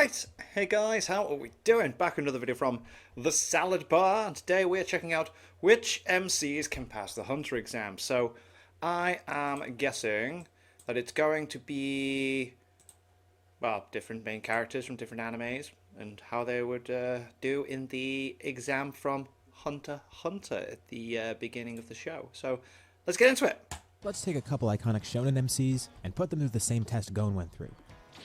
Right, hey guys, how are we doing? Back with another video from the Salad Bar, and today we're checking out which MCs can pass the Hunter exam. So, I am guessing that it's going to be, well, different main characters from different animes, and how they would do in the exam from Hunter x Hunter at the beginning of the show. So, let's get into it! Let's take a couple iconic shonen MCs and put them through the same test Gon went through.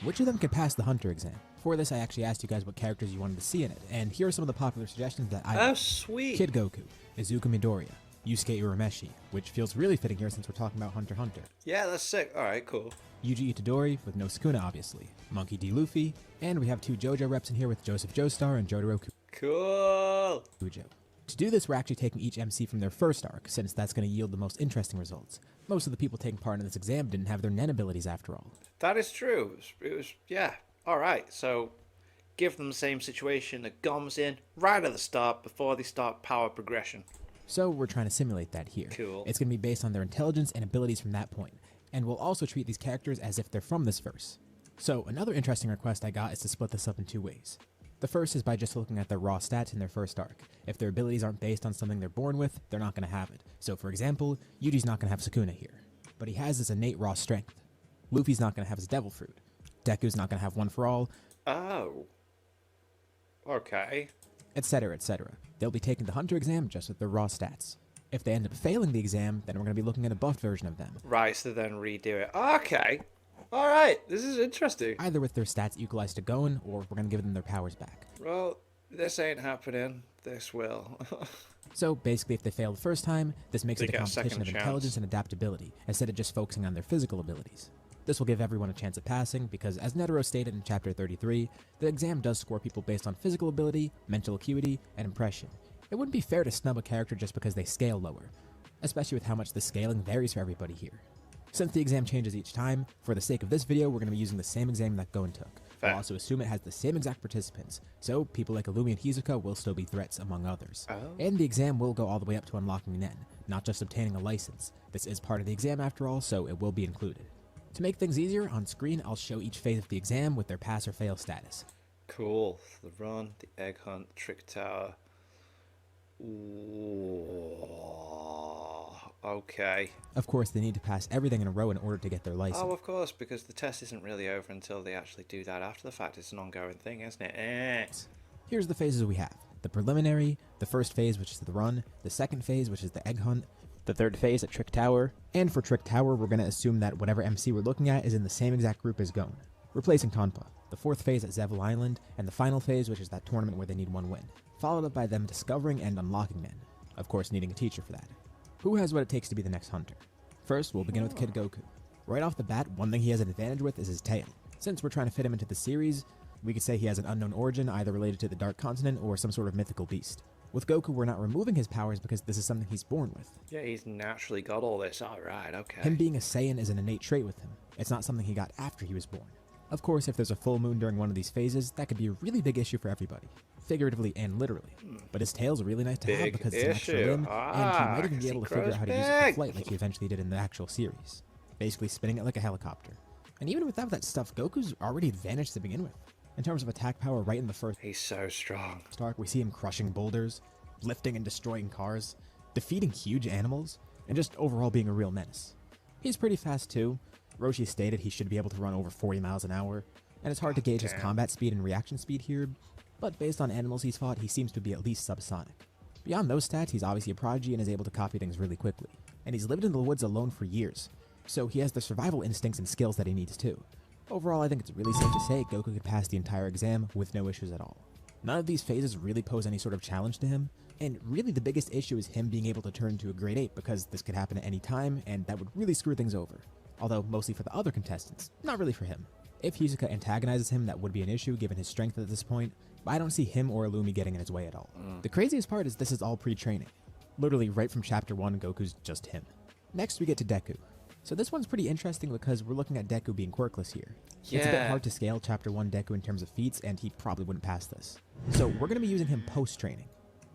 Which of them could pass the Hunter exam? For this, I actually asked you guys what characters you wanted to see in it, and here are some of the popular suggestions that I got. Sweet! Kid Goku, Izuku Midoriya, Yusuke Urameshi, which feels really fitting here since we're talking about Hunter x Hunter. Yeah, that's sick. Alright, cool. Yuji Itadori, with no Sukuna obviously, Monkey D. Luffy, and we have two JoJo reps in here with Joseph Joestar and Jotaro Cool! Kujo. To do this, we're actually taking each MC from their first arc, since that's going to yield the most interesting results. Most of the people taking part in this exam didn't have their Nen abilities after all. That is true. Yeah. Alright, so give them the same situation that Gom's in right at the start before they start power progression. So we're trying to simulate that here. Cool. It's going to be based on their intelligence and abilities from that point, and we'll also treat these characters as if they're from this verse. So another interesting request I got is to split this up in two ways. The first is by just looking at their raw stats in their first arc. If their abilities aren't based on something they're born with, they're not going to have it. So for example, Yuji's not going to have Sukuna here, but he has his innate raw strength. Luffy's not going to have his Devil Fruit. Deku's not going to have One for All. Oh. Okay. Etc, etc. They'll be taking the Hunter exam just with their raw stats. If they end up failing the exam, then we're going to be looking at a buffed version of them. Right, so then redo it. Okay. Alright, this is interesting. Either with their stats equalized to Gon, or we're going to give them their powers back. Well, this ain't happening. This will. So basically, if they fail the first time, this makes They it a get a competition second of chance. intelligence and adaptability, instead of just focusing on their physical abilities. This will give everyone a chance at passing, because as Netero stated in chapter 33, the exam does score people based on physical ability, mental acuity, and impression. It wouldn't be fair to snub a character just because they scale lower, especially with how much the scaling varies for everybody here. Since the exam changes each time, for the sake of this video, we're going to be using the same exam that Gon took. Fair. We'll also assume it has the same exact participants, so people like Illumi and Hizuka will still be threats, among others. Oh. And the exam will go all the way up to unlocking Nen, not just obtaining a license. This is part of the exam after all, so it will be included. To make things easier, on screen I'll show each phase of the exam with their pass or fail status. Cool. The run, the egg hunt, the trick tower. Ooh. Okay. Of course, they need to pass everything in a row in order to get their license. Oh, of course, because the test isn't really over until they actually do that after the fact. It's an ongoing thing, isn't it? Here's the phases we have. The preliminary, the first phase, which is the run, the second phase, which is the egg hunt, the third phase at Trick Tower, and for Trick Tower, we're going to assume that whatever MC we're looking at is in the same exact group as Gon, replacing Tonpa, the fourth phase at Zevil Island, and the final phase, which is that tournament where they need one win, followed up by them discovering and unlocking Nen, of course needing a teacher for that. Who has what it takes to be the next Hunter? First, we'll begin with Kid Goku. Right off the bat, one thing he has an advantage with is his tail. Since we're trying to fit him into the series, we could say he has an unknown origin, either related to the Dark Continent or some sort of mythical beast. With Goku, we're not removing his powers because this is something he's born with. Yeah, he's naturally got all this. Alright, okay. Him being a Saiyan is an innate trait with him. It's not something he got after he was born. Of course, if there's a full moon during one of these phases, that could be a really big issue for everybody, figuratively and literally. But his tail's really nice to have Big because it's an extra issue. limb, and he might even be he able to figure grows out how to use it for big. flight like he eventually did in the actual series, basically spinning it like a helicopter. And even without that stuff, Goku's already advantaged to begin with. In terms of attack power, right in the first He's so strong. arc, we see him crushing boulders, lifting and destroying cars, defeating huge animals, and just overall being a real menace. He's pretty fast too. Roshi stated he should be able to run over 40 miles an hour, and it's hard to gauge his damn. combat speed and reaction speed here, but based on animals he's fought, he seems to be at least subsonic. Beyond those stats, he's obviously a prodigy and is able to copy things really quickly, and he's lived in the woods alone for years, so he has the survival instincts and skills that he needs too. Overall, I think it's really safe to say Goku could pass the entire exam with no issues at all. None of these phases really pose any sort of challenge to him, and really the biggest issue is him being able to turn into a grade 8 because this could happen at any time, and that would really screw things over. Although mostly for the other contestants, not really for him. If Hizuka antagonizes him, that would be an issue given his strength at this point, but I don't see him or Illumi getting in his way at all. The craziest part is this is all pre-training. Literally right from chapter 1, Goku's just him. Next we get to Deku. So this one's pretty interesting because we're looking at Deku being quirkless here. It's a bit Yeah. hard to scale chapter 1 Deku in terms of feats, and he probably wouldn't pass this. So we're going to be using him post-training,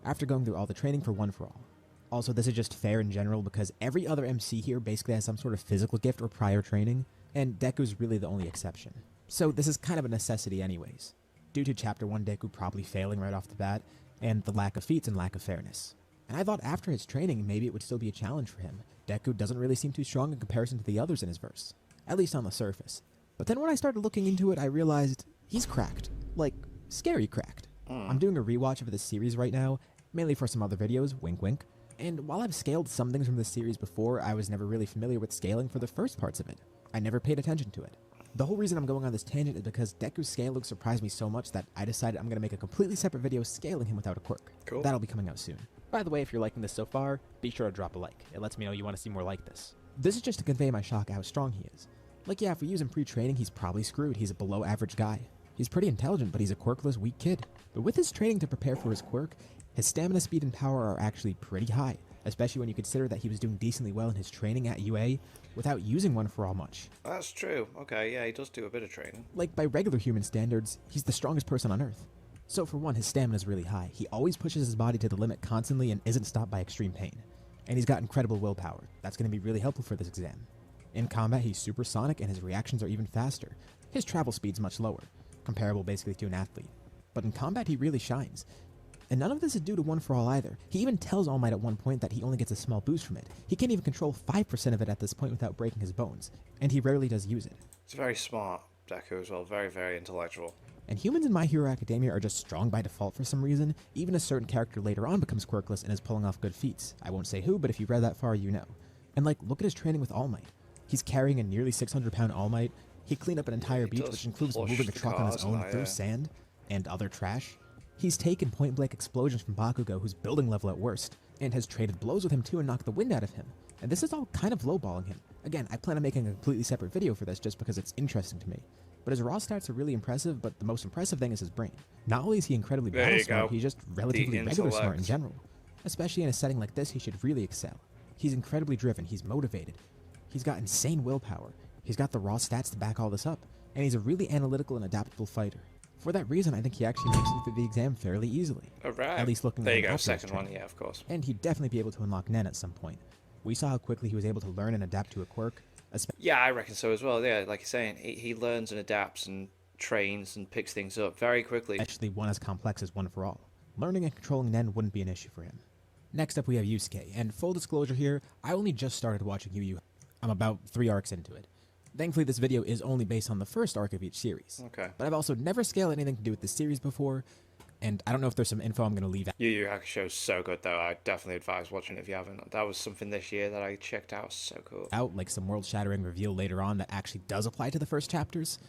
after going through all the training for One for All. Also, this is just fair in general because every other MC here basically has some sort of physical gift or prior training, and Deku's really the only exception. So this is kind of a necessity anyways. due to Chapter 1 Deku probably failing right off the bat, and the lack of feats and lack of fairness. And I thought after his training, maybe it would still be a challenge for him. Deku doesn't really seem too strong in comparison to the others in his verse, at least on the surface. But then when I started looking into it, I realized he's cracked. Like, scary cracked. I'm doing a rewatch of this series right now, mainly for some other videos, wink wink. And while I've scaled some things from this series before, I was never really familiar with scaling for the first parts of it. I never paid attention to it. The whole reason I'm going on this tangent is because Deku's scaling surprised me so much that I decided I'm going to make a completely separate video scaling him without a quirk. Cool. That'll be coming out soon. By the way, if you're liking this so far, be sure to drop a like. It lets me know you want to see more like this. This is just to convey my shock at how strong he is. Like, yeah, if we use him pre-training, he's probably screwed. He's a below average guy. He's pretty intelligent, but he's a quirkless, weak kid. But with his training to prepare for his quirk, his stamina, speed, and power are actually pretty high, especially when you consider that he was doing decently well in his training at UA without using one for all much. That's true. Okay, yeah, he does do a bit of training. Like, by regular human standards, he's the strongest person on Earth. So for one, his stamina is really high. He always pushes his body to the limit constantly and isn't stopped by extreme pain. And he's got incredible willpower. That's going to be really helpful for this exam. In combat, he's supersonic and his reactions are even faster. His travel speed's much lower, comparable basically to an athlete. But in combat, he really shines. And none of this is due to One For All either. He even tells All Might at one point that he only gets a small boost from it. He can't even control 5% of it at this point without breaking his bones, and he rarely does use it. It's very smart, Deku, as well. Very, very intellectual. And humans in My Hero Academia are just strong by default for some reason. Even a certain character later on becomes quirkless and is pulling off good feats. I won't say who, but if you've read that far, you know. And like, look at his training with All Might. He's carrying a nearly 600-pound All Might. He cleaned up an entire beach, which includes moving a truck on his own through sand and other trash. He's taken point-blank explosions from Bakugo, who's building level at worst, and has traded blows with him too and knocked the wind out of him. And this is all kind of lowballing him. Again, I plan on making a completely separate video for this just because it's interesting to me. But his raw stats are really impressive, but the most impressive thing is his brain. Not only is he incredibly battle smart, he's just relatively regular smart in general. Especially in a setting like this, he should really excel. He's incredibly driven, he's motivated, he's got insane willpower, he's got the raw stats to back all this up, and he's a really analytical and adaptable fighter. For that reason, I think he actually makes it through the exam fairly easily. Alright. At least looking there at you him go, after his second one, training. yeah, of course. And he'd definitely be able to unlock Nen at some point. We saw how quickly he was able to learn and adapt to a quirk. Yeah, I reckon so as well. Yeah, like you're saying, he learns and adapts and trains and picks things up very quickly. Especially one as complex as One For All. Learning and controlling Nen wouldn't be an issue for him. Next up we have Yusuke, and full disclosure here, I only just started watching Yu Yu. I'm about 3 arcs into it. Thankfully this video is only based on the first arc of each series. Okay. But I've also never scaled anything to do with this series before, and I don't know if there's some info I'm going to leave out. Yu Yu Hakusho is so good though. I definitely advise watching it if you haven't. That was something this year that I checked out. So cool. Like some world-shattering reveal later on that actually does apply to the first chapters.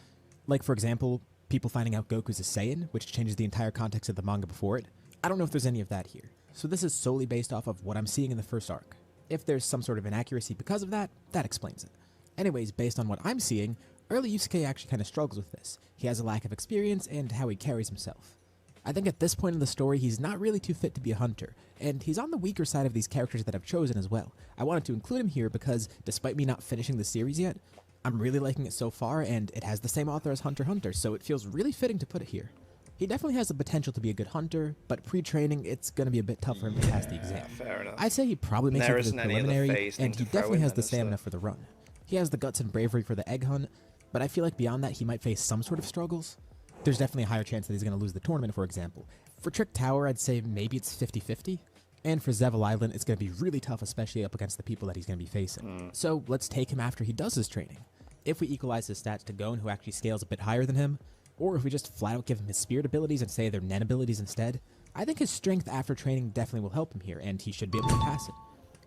Like, for example, people finding out Goku's a Saiyan, which changes the entire context of the manga before it. I don't know if there's any of that here. So this is solely based off of what I'm seeing in the first arc. If there's some sort of inaccuracy because of that, that explains it. Anyways, based on what I'm seeing, early Yusuke actually kind of struggles with this. He has a lack of experience and how he carries himself. I think at this point in the story, he's not really too fit to be a hunter, and he's on the weaker side of these characters that I've chosen as well. I wanted to include him here because, despite me not finishing the series yet, I'm really liking it so far, and it has the same author as Hunter x Hunter, so it feels really fitting to put it here. He definitely has the potential to be a good hunter, but pre-training, it's going to be a bit tough for him to pass the exam. Fair enough. I'd say he probably makes it to the preliminary, and he definitely has the stamina for the run. He has the guts and bravery for the egg hunt, but I feel like beyond that he might face some sort of struggles. There's definitely a higher chance that he's going to lose the tournament, for example. For Trick Tower, I'd say maybe it's 50-50. And for Zevel Island, it's going to be really tough, especially up against the people that he's going to be facing. So let's take him after he does his training. If we equalize his stats to Gon, who actually scales a bit higher than him, or if we just flat out give him his spirit abilities and say they're Nen abilities instead, I think his strength after training definitely will help him here, and he should be able to pass it.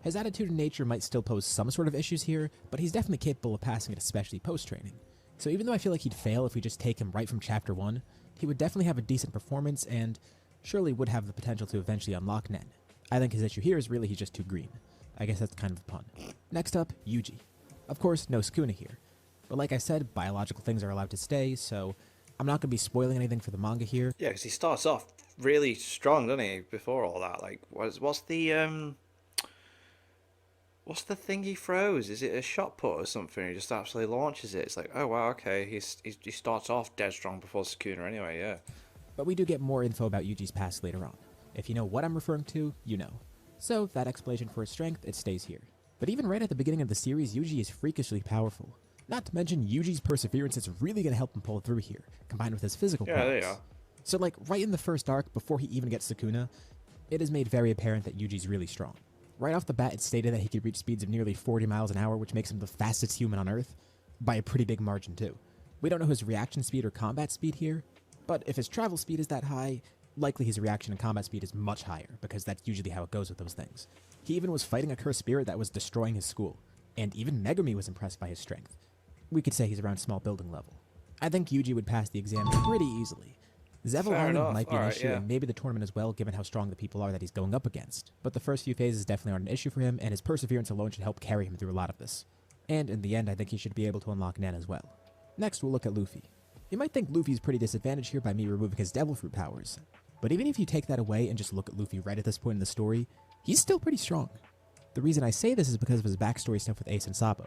His attitude and nature might still pose some sort of issues here, but he's definitely capable of passing it, especially post-training. So even though I feel like he'd fail if we just take him right from Chapter 1, he would definitely have a decent performance and surely would have the potential to eventually unlock Nen. I think his issue here is really he's just too green. I guess that's kind of a pun. Next up, Yuji. Of course, no Sukuna here. But like I said, biological things are allowed to stay, so I'm not going to be spoiling anything for the manga here. Yeah, because he starts off really strong, doesn't he, before all that? Like, what's the thing he throws? Is it a shot put or something? He just absolutely launches it. It's like, oh wow, okay. He starts off dead strong before Sukuna anyway, yeah. But we do get more info about Yuji's past later on. If you know what I'm referring to, you know. So that explanation for his strength, it stays here. But even right at the beginning of the series, Yuji is freakishly powerful. Not to mention, Yuji's perseverance is really going to help him pull through here, combined with his physical Yeah, there you prowess. are. So like right in the first arc, before he even gets Sukuna, it is made very apparent that Yuji's really strong. Right off the bat, it's stated that he could reach speeds of nearly 40 miles an hour, which makes him the fastest human on Earth, by a pretty big margin too. We don't know his reaction speed or combat speed here, but if his travel speed is that high, likely his reaction and combat speed is much higher, because that's usually how it goes with those things. He even was fighting a cursed spirit that was destroying his school, and even Megumi was impressed by his strength. We could say he's around small building level. I think Yuji would pass the exam pretty easily. Zevel Fair Island enough. might be an Alright, issue, yeah. and maybe the tournament as well, given how strong the people are that he's going up against. But the first few phases definitely aren't an issue for him, and his perseverance alone should help carry him through a lot of this. And in the end, I think he should be able to unlock Nen as well. Next, we'll look at Luffy. You might think Luffy's pretty disadvantaged here by me removing his Devil Fruit powers, but even if you take that away and just look at Luffy right at this point in the story, he's still pretty strong. The reason I say this is because of his backstory stuff with Ace and Sabo.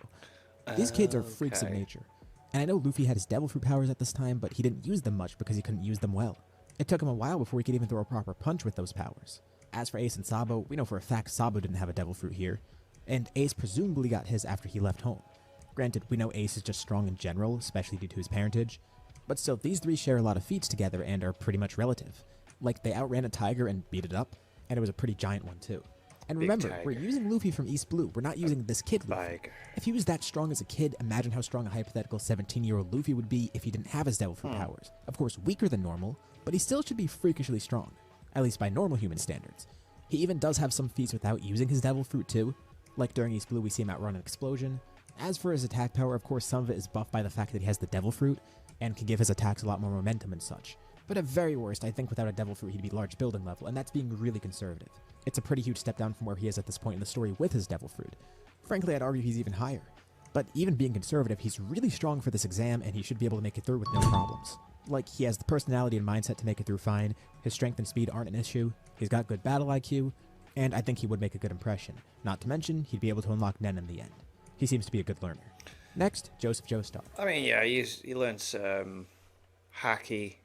These kids are freaks of Okay. nature. And I know Luffy had his Devil Fruit powers at this time, but he didn't use them much because he couldn't use them well. It took him a while before he could even throw a proper punch with those powers. As for Ace and Sabo, we know for a fact Sabo didn't have a Devil Fruit here, and Ace presumably got his after he left home. Granted, we know Ace is just strong in general, especially due to his parentage, but still, these three share a lot of feats together and are pretty much relative. Like, they outran a tiger and beat it up, and it was a pretty giant one too. And Big remember, tiger. we're using Luffy from East Blue, we're not using this kid Luffy. Tiger. If he was that strong as a kid, imagine how strong a hypothetical 17-year-old Luffy would be if he didn't have his Devil Fruit powers. Of course, weaker than normal, but he still should be freakishly strong, at least by normal human standards. He even does have some feats without using his Devil Fruit too, like during East Blue we see him outrun an explosion. As for his attack power, of course some of it is buffed by the fact that he has the Devil Fruit, and can give his attacks a lot more momentum and such. But at very worst, I think without a Devil Fruit he'd be large building level, and that's being really conservative. It's a pretty huge step down from where he is at this point in the story with his Devil Fruit. Frankly, I'd argue he's even higher. But even being conservative, he's really strong for this exam, and he should be able to make it through with no problems. Like, he has the personality and mindset to make it through fine, his strength and speed aren't an issue, he's got good battle IQ, and I think he would make a good impression. Not to mention, he'd be able to unlock Nen in the end. He seems to be a good learner. Next, Joseph Joestar. I mean, yeah, he learns hacky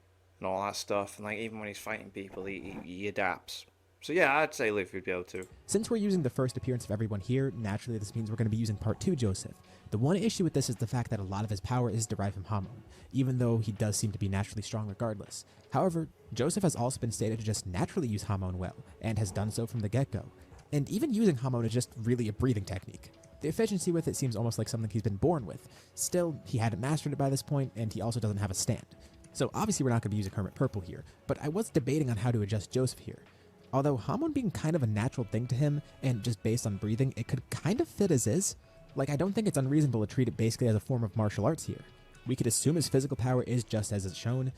and all that stuff, and like even when he's fighting people, he adapts. So yeah, I'd say Luffy would be able to. Since we're using the first appearance of everyone here, naturally this means we're going to be using Part 2 Joseph. The one issue with this is the fact that a lot of his power is derived from Hamon, even though he does seem to be naturally strong regardless. However, Joseph has also been stated to just naturally use Hamon well, and has done so from the get-go. And even using Hamon is just really a breathing technique. The efficiency with it seems almost like something he's been born with. Still, he hadn't mastered it by this point, and he also doesn't have a stand. So obviously we're not going to be using Hermit Purple here, but I was debating on how to adjust Joseph here. Although Hamon being kind of a natural thing to him, and just based on breathing, it could kind of fit as is. Like, I don't think it's unreasonable to treat it basically as a form of martial arts here. We could assume his physical power is just as it's shown,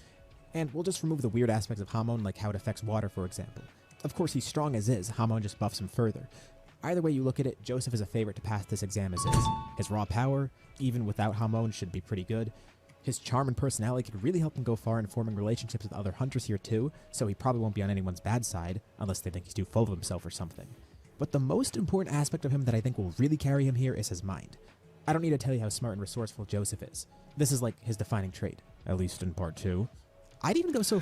and we'll just remove the weird aspects of Hamon, like how it affects water, for example. Of course, he's strong as is, Hamon just buffs him further. Either way you look at it, Joseph is a favorite to pass this exam as is. His raw power, even without Hamon, should be pretty good. His charm and personality could really help him go far in forming relationships with other hunters here too, so he probably won't be on anyone's bad side, unless they think he's too full of himself or something. But the most important aspect of him that I think will really carry him here is his mind. I don't need to tell you how smart and resourceful Joseph is. This is like his defining trait, at least in Part 2. I'd even go so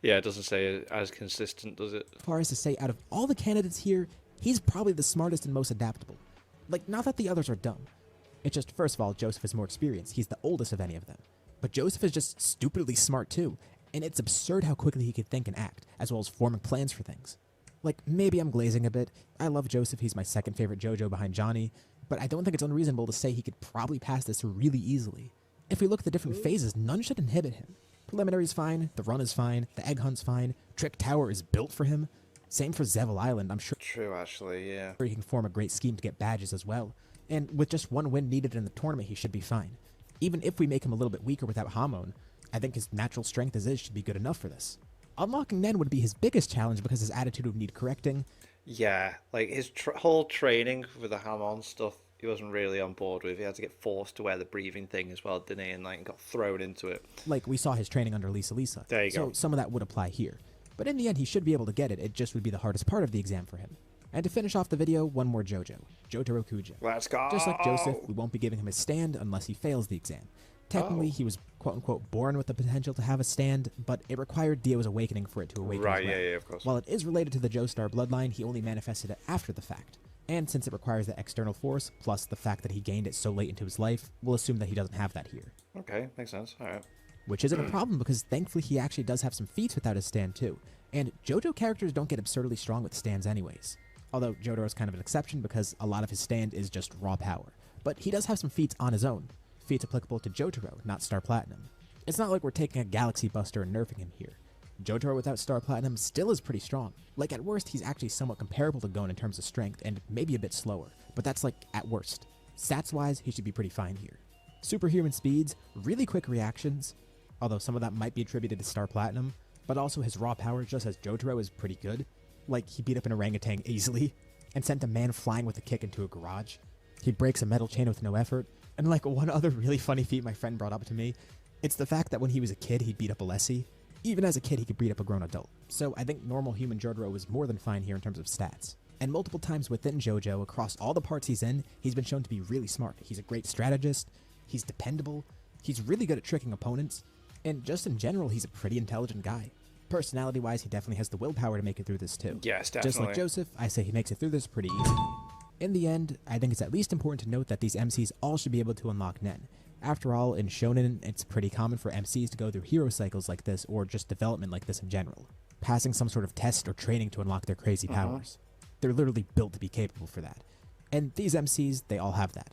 Yeah, it doesn't say as consistent, does it? far as to say out of all the candidates here, he's probably the smartest and most adaptable. Like, not that the others are dumb. It's just, first of all, Joseph is more experienced. He's the oldest of any of them. But Joseph is just stupidly smart too, and it's absurd how quickly he could think and act, as well as forming plans for things. Like, maybe I'm glazing a bit. I love Joseph, he's my second favorite JoJo behind Johnny, but I don't think it's unreasonable to say he could probably pass this really easily. If we look at the different phases, none should inhibit him. Preliminary's fine, the run is fine, the egg hunt's fine, Trick Tower is built for him. Same for Zevel Island, I'm sure True, actually, yeah. he can form a great scheme to get badges as well. And with just one win needed in the tournament, he should be fine. Even if we make him a little bit weaker without Hamon, I think his natural strength as is should be good enough for this. Unlocking Nen would be his biggest challenge because his attitude would need correcting. Yeah, like his whole training with the ham-on stuff, he wasn't really on board with. He had to get forced to wear the breathing thing as well, didn't he? And like got thrown into it. Like we saw his training under Lisa. There you so go. some of that would apply here. But in the end, he should be able to get it. It just would be the hardest part of the exam for him. And to finish off the video, one more JoJo. Jotaro Kujo. Let's go. Just like Joseph, we won't be giving him a stand unless he fails the exam. Technically, he was quote-unquote born with the potential to have a stand, but it required Dio's awakening for it to awaken Right, as well. yeah, of course. While it is related to the Joestar bloodline, he only manifested it after the fact. And since it requires that external force, plus the fact that he gained it so late into his life, we'll assume that he doesn't have that here. Okay, makes sense. All right. which isn't a problem because thankfully he actually does have some feats without his stand too. And JoJo characters don't get absurdly strong with stands anyways. Although Jotaro is kind of an exception because a lot of his stand is just raw power. But he does have some feats on his own. Feats applicable to Jotaro, not Star Platinum. It's not like we're taking a Galaxy Buster and nerfing him here. Jotaro without Star Platinum still is pretty strong. Like at worst, he's actually somewhat comparable to Gon in terms of strength and maybe a bit slower. But that's like at worst. Stats wise, he should be pretty fine here. Superhuman speeds, really quick reactions, although some of that might be attributed to Star Platinum, but also his raw power just as Jotaro is pretty good. Like, he beat up an orangutan easily, and sent a man flying with a kick into a garage. He breaks a metal chain with no effort, and like one other really funny feat my friend brought up to me, it's the fact that when he was a kid he'd beat up a Lessie. Even as a kid he could beat up a grown adult. So I think normal human Jotaro was more than fine here in terms of stats. And multiple times within JoJo, across all the parts he's in, he's been shown to be really smart. He's a great strategist, he's dependable, he's really good at tricking opponents, and just in general, he's a pretty intelligent guy. Personality-wise, he definitely has the willpower to make it through this too. Yes, definitely. Just like Joseph, I say he makes it through this pretty easy. In the end, I think it's at least important to note that these MCs all should be able to unlock Nen. After all, in Shonen, it's pretty common for MCs to go through hero cycles like this, or just development like this in general, passing some sort of test or training to unlock their crazy powers. They're literally built to be capable for that. And these MCs, they all have that.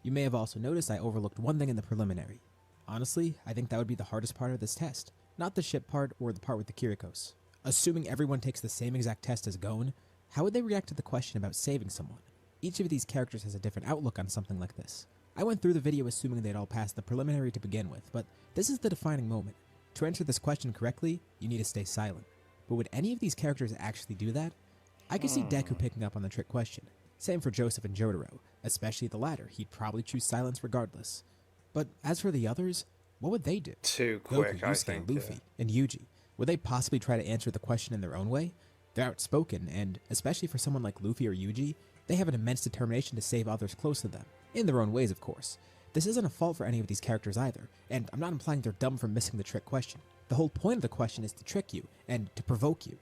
You may have also noticed I overlooked one thing in the preliminary. Honestly, I think that would be the hardest part of this test. Not the ship part or the part with the Kirikos. Assuming everyone takes the same exact test as Gon, how would they react to the question about saving someone? Each of these characters has a different outlook on something like this. I went through the video assuming they'd all pass the preliminary to begin with, but this is the defining moment. To answer this question correctly, you need to stay silent. But would any of these characters actually do that? I could see Deku picking up on the trick question. Same for Joseph and Jotaro, especially the latter. He'd probably choose silence regardless. But as for the others, what would they do? Too quick, Goku, I Yusuke, think. Luffy, and Yuji. Would they possibly try to answer the question in their own way? They're outspoken, and especially for someone like Luffy or Yuji, they have an immense determination to save others close to them. In their own ways, of course. This isn't a fault for any of these characters either, and I'm not implying they're dumb for missing the trick question. The whole point of the question is to trick you, and to provoke you.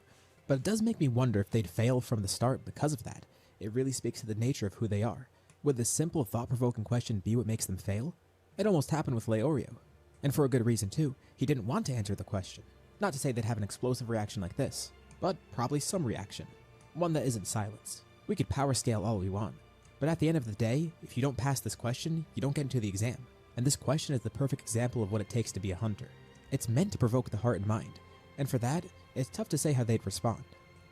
But it does make me wonder if they'd fail from the start because of that. It really speaks to the nature of who they are. Would this simple, thought-provoking question be what makes them fail? It almost happened with Leorio. And for a good reason too. He didn't want to answer the question. Not to say they'd have an explosive reaction like this, but probably some reaction. One that isn't silence. We could power scale all we want. But at the end of the day, if you don't pass this question, you don't get into the exam. And this question is the perfect example of what it takes to be a hunter. It's meant to provoke the heart and mind. And for that, it's tough to say how they'd respond.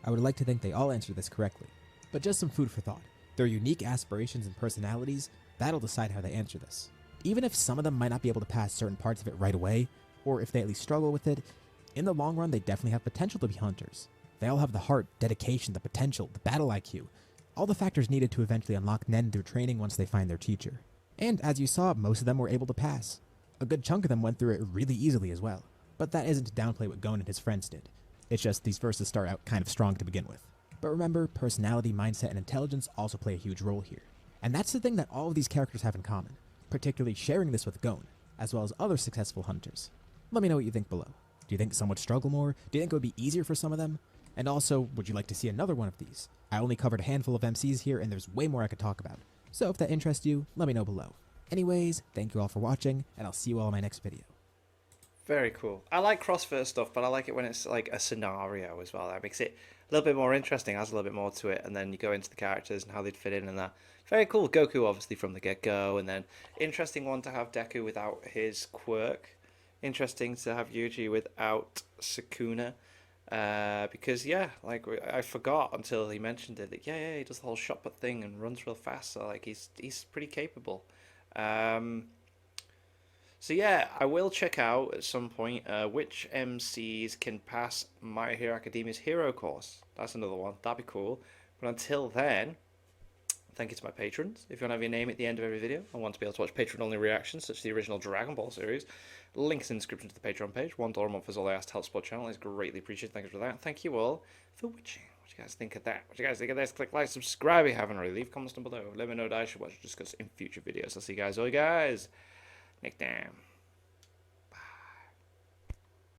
I would like to think they all answer this correctly. But just some food for thought. Their unique aspirations and personalities, that'll decide how they answer this. Even if some of them might not be able to pass certain parts of it right away, or if they at least struggle with it, in the long run they definitely have potential to be hunters. They all have the heart, dedication, the potential, the battle IQ, all the factors needed to eventually unlock Nen through training once they find their teacher. And as you saw, most of them were able to pass. A good chunk of them went through it really easily as well. But that isn't to downplay what Gon and his friends did. It's just these verses start out kind of strong to begin with. But remember, personality, mindset, and intelligence also play a huge role here. And that's the thing that all of these characters have in common, particularly sharing this with Gon, as well as other successful hunters. Let me know what you think below. Do you think some would struggle more? Do you think it would be easier for some of them? And also, would you like to see another one of these? I only covered a handful of MCs here, and there's way more I could talk about. So if that interests you, let me know below. Anyways, thank you all for watching, and I'll see you all in my next video. Very cool. I like crossfit stuff, but I like it when it's like a scenario as well. That makes it a little bit more interesting, adds a little bit more to it, and then you go into the characters and how they'd fit in and that. Very cool. Goku, obviously, from the get-go, and then interesting one to have Deku without his quirk. Interesting to have Yuji without Sukuna. Because, yeah, like, I forgot until he mentioned it, that, yeah, he does the whole shot put thing and runs real fast, so, like, he's pretty capable. So yeah, I will check out at some point which MCs can pass My Hero Academia's Hero Course. That's another one. That'd be cool. But until then, thank you to my patrons. If you want to have your name at the end of every video and want to be able to watch patron-only reactions, such as the original Dragon Ball series, links in the description to the Patreon page. $1 a month is all I ask to help support the channel. It's greatly appreciated. Thank you for that. Thank you all for watching. What do you guys think of that? What do you guys think of this? Click like, subscribe if you haven't already. Leave comments down below. Let me know what I should watch or discuss in future videos. I'll see you guys all, guys. Next time.